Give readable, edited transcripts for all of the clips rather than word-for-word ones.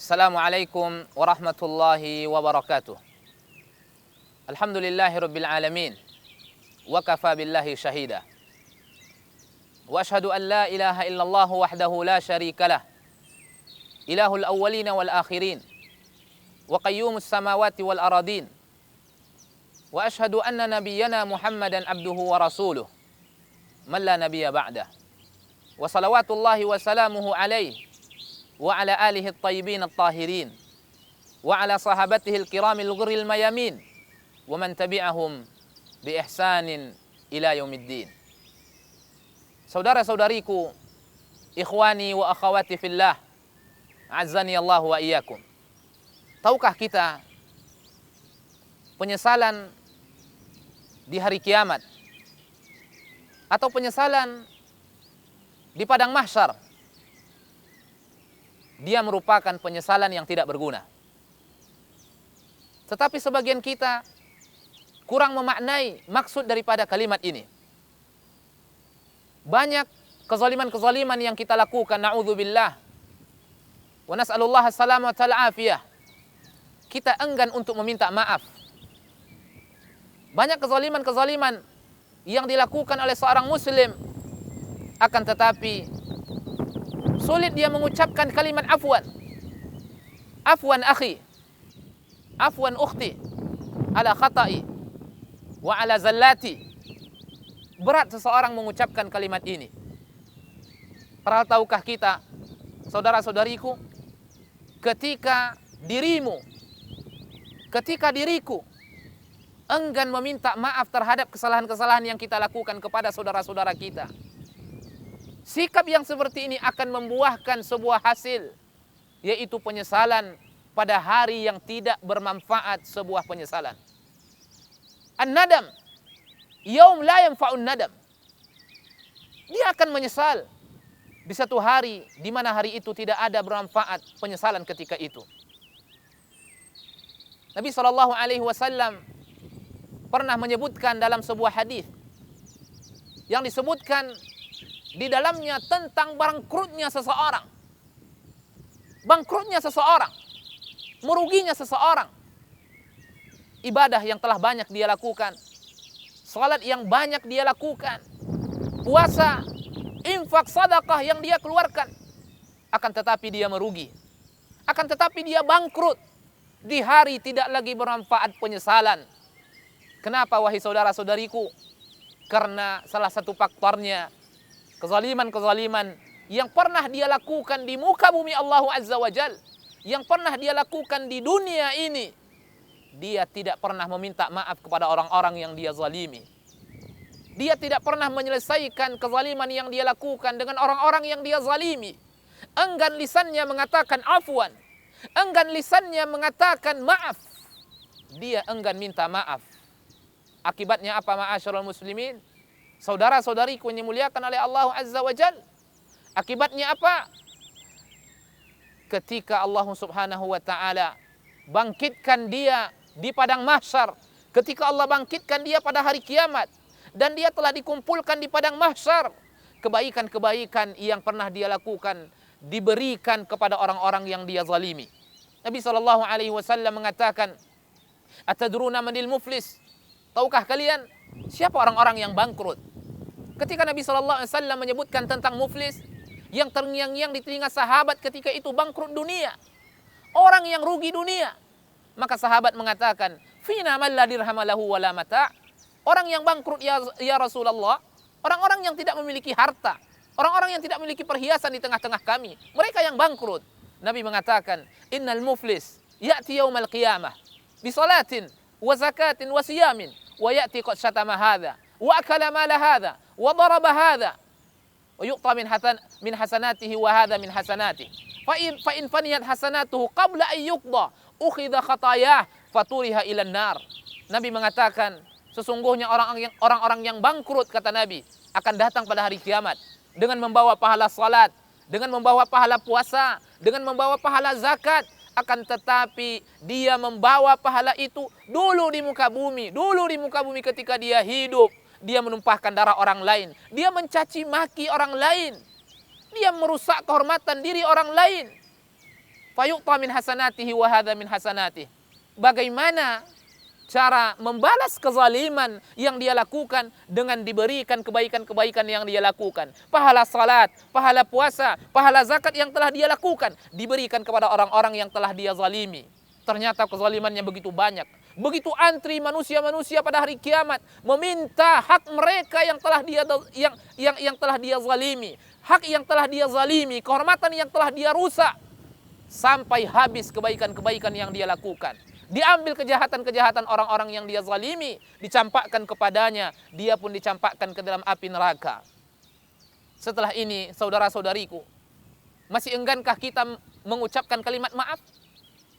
Assalamualaikum warahmatullahi wabarakatuh. Alhamdulillahi rabbil alamin. Wa kafa billahi syahida. Wa ashhadu an la ilaha illallah wahdahu la syarikalah. Ilahul awwalina wal akhirin. Wa qayyumus samawati wal aradin. Wa ashhadu anna nabiyyana Muhammadan abduhu wa rasuluh. Man la nabiyya ba'dah. Wa salawatullahi wa salamuhu alaihi wa ala alihi at-tayyibin at-tahirin wa ala sahabatihi al-kiramil ghurril mayamin wa man tabi'ahum bi ihsanin ila yaumiddin. Saudara-saudariku, ikhwani wa akhawati fillah, azzani Allah wa iyyakum. Tahukah kita penyesalan di hari kiamat atau penyesalan di padang mahsyar, dia merupakan penyesalan yang tidak berguna. Tetapi sebagian kita kurang memaknai maksud daripada kalimat ini. Banyak kezaliman-kezaliman yang kita lakukan, na'udzubillah, wa nas'alullah as-salamah wal afiyah. Kita enggan untuk meminta maaf. Banyak kezaliman-kezaliman yang dilakukan oleh seorang muslim, akan tetapi sulit dia mengucapkan kalimat afwan. Afwan akhi, afwan ukhti, ala khata'i wa ala zallati. Berat seseorang mengucapkan kalimat ini. Padahal tahukah kita, saudara-saudariku, ketika diriku enggan meminta maaf terhadap kesalahan-kesalahan yang kita lakukan kepada saudara-saudara kita, sikap yang seperti ini akan membuahkan sebuah hasil, yaitu penyesalan pada hari yang tidak bermanfaat, sebuah penyesalan. An-nadam, yaum la yanfa'un nadam. Dia akan menyesal di satu hari di mana hari itu tidak ada bermanfaat penyesalan ketika itu. Nabi SAW pernah menyebutkan dalam sebuah hadis yang disebutkan di dalamnya tentang bangkrutnya seseorang. Bangkrutnya seseorang, meruginya seseorang. Ibadah yang telah banyak dia lakukan, salat yang banyak dia lakukan, puasa, infak, sedekah yang dia keluarkan, akan tetapi dia merugi. Akan tetapi dia bangkrut. Di hari tidak lagi bermanfaat penyesalan. Kenapa wahai saudara-saudariku? Karena salah satu faktornya kezaliman-kezaliman yang pernah dia lakukan di muka bumi Allah Azza wa Jal, yang pernah dia lakukan di dunia ini, dia tidak pernah meminta maaf kepada orang-orang yang dia zalimi. Dia tidak pernah menyelesaikan kezaliman yang dia lakukan dengan orang-orang yang dia zalimi. Enggan lisannya mengatakan afwan, enggan lisannya mengatakan maaf. Dia enggan minta maaf. Akibatnya apa, ma'asyiral muslimin? Saudara-saudariku yang dimuliakan oleh Allah Azza wa Jal. Akibatnya apa? Ketika Allah Subhanahu wa ta'ala bangkitkan dia di padang mahsyar, ketika Allah bangkitkan dia pada hari kiamat, dan dia telah dikumpulkan di padang mahsyar, kebaikan-kebaikan yang pernah dia lakukan diberikan kepada orang-orang yang dia zalimi. Nabi SAW mengatakan, atadruna manil muflis? Tahukah kalian siapa orang-orang yang bangkrut? Ketika Nabi SAW menyebutkan tentang muflis, yang terngiang-ngiang di telinga sahabat ketika itu bangkrut dunia, orang yang rugi dunia, maka sahabat mengatakan, fina man la dirham lahu wala mata'. Orang yang bangkrut ya Rasulullah, orang-orang yang tidak memiliki harta, orang-orang yang tidak memiliki perhiasan di tengah-tengah kami, mereka yang bangkrut. Nabi mengatakan, innal muflis ya'ti yaumal qiyamah bi salatin wa zakatin wa siyamin wa ya'ti qad syatama hadha wa akala mala hadha wa daraba hadha wa yuqta min hasanatihi wa hadha min hasanatihi fa in faniyat hasanatuhu qabla an yuqda ukhidha khatayah faturiha ila nar. Nabi mengatakan, sesungguhnya orang-orang yang bangkrut, kata Nabi, akan datang pada hari kiamat dengan membawa pahala salat, dengan membawa pahala puasa, dengan membawa pahala zakat. Akan tetapi dia membawa pahala itu dulu di muka bumi ketika dia hidup. Dia menumpahkan darah orang lain, dia mencaci maki orang lain, dia merusak kehormatan diri orang lain. fayu'ta min hasanatihi wa hadha min hasanatihi. Bagaimana cara membalas kezaliman yang dia lakukan dengan diberikan kebaikan-kebaikan yang dia lakukan. Pahala salat, pahala puasa, pahala zakat yang telah dia lakukan diberikan kepada orang-orang yang telah dia zalimi. Ternyata kezalimannya begitu banyak. Begitu antri manusia-manusia pada hari kiamat meminta hak mereka yang telah dia telah dia zalimi, hak yang telah dia zalimi, kehormatan yang telah dia rusak, sampai habis kebaikan-kebaikan yang dia lakukan. Diambil kejahatan-kejahatan orang-orang yang dia zalimi, dicampakkan kepadanya, dia pun dicampakkan ke dalam api neraka. Setelah ini, saudara-saudariku, masih enggankah kita mengucapkan kalimat maaf?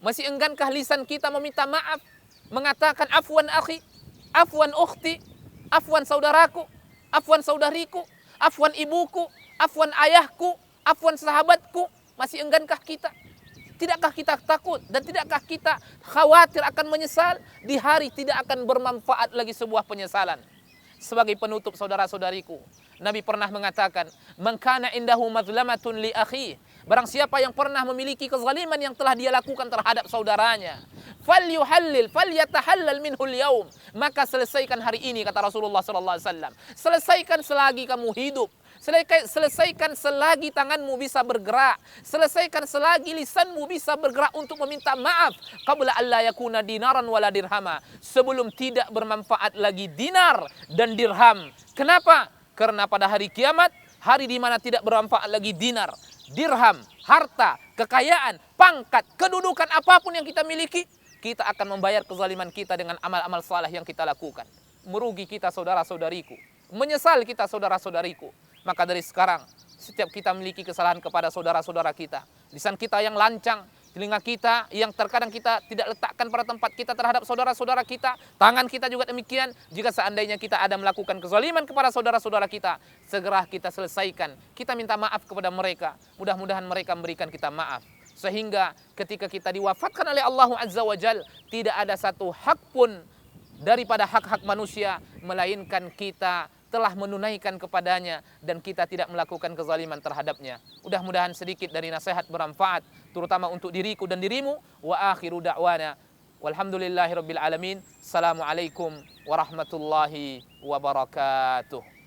Masih enggankah lisan kita meminta maaf? Mengatakan afwan akhi, afwan ukhti, afwan saudaraku, afwan saudariku, afwan ibuku, afwan ayahku, afwan sahabatku. Masih enggankah kita? Tidakkah kita takut dan tidakkah kita khawatir akan menyesal? Di hari tidak akan bermanfaat lagi sebuah penyesalan. Sebagai penutup saudara-saudariku, Nabi pernah mengatakan, "Man kana indahu mazlamatun li akhi." Barang siapa yang pernah memiliki kezaliman yang telah dia lakukan terhadap saudaranya, falyuhallil falyatahallal minhul yaum. Maka selesaikan hari ini, kata Rasulullah sallallahu alaihi wasallam. Selesaikan selagi kamu hidup. Selesaikan selagi tanganmu bisa bergerak. Selesaikan selagi lisanmu bisa bergerak untuk meminta maaf. Qabla alla yakuna dinaran wala dirhama. Sebelum tidak bermanfaat lagi dinar dan dirham. Kenapa? Karena pada hari kiamat, hari di mana tidak bermanfaat lagi dinar, dirham, harta, kekayaan, pangkat, kedudukan apapun yang kita miliki, kita akan membayar kezaliman kita dengan amal-amal saleh yang kita lakukan. Merugi kita saudara-saudariku. Menyesal kita saudara-saudariku. Maka dari sekarang, setiap kita memiliki kesalahan kepada saudara-saudara kita, lisan kita yang lancang, telinga kita yang terkadang kita tidak letakkan pada tempat kita terhadap saudara-saudara kita, tangan kita juga demikian. Jika seandainya kita ada melakukan kezaliman kepada saudara-saudara kita, segera kita selesaikan. Kita minta maaf kepada mereka. Mudah-mudahan mereka memberikan kita maaf. Sehingga ketika kita diwafatkan oleh Allah Azza wa Jal, tidak ada satu hak pun daripada hak-hak manusia, melainkan kita telah menunaikan kepadanya dan kita tidak melakukan kezaliman terhadapnya. Mudah-mudahan sedikit dari nasihat bermanfaat, terutama untuk diriku dan dirimu. Wa akhiru da'wana walhamdulillahirabbil alamin. Assalamualaikum warahmatullahi wabarakatuh.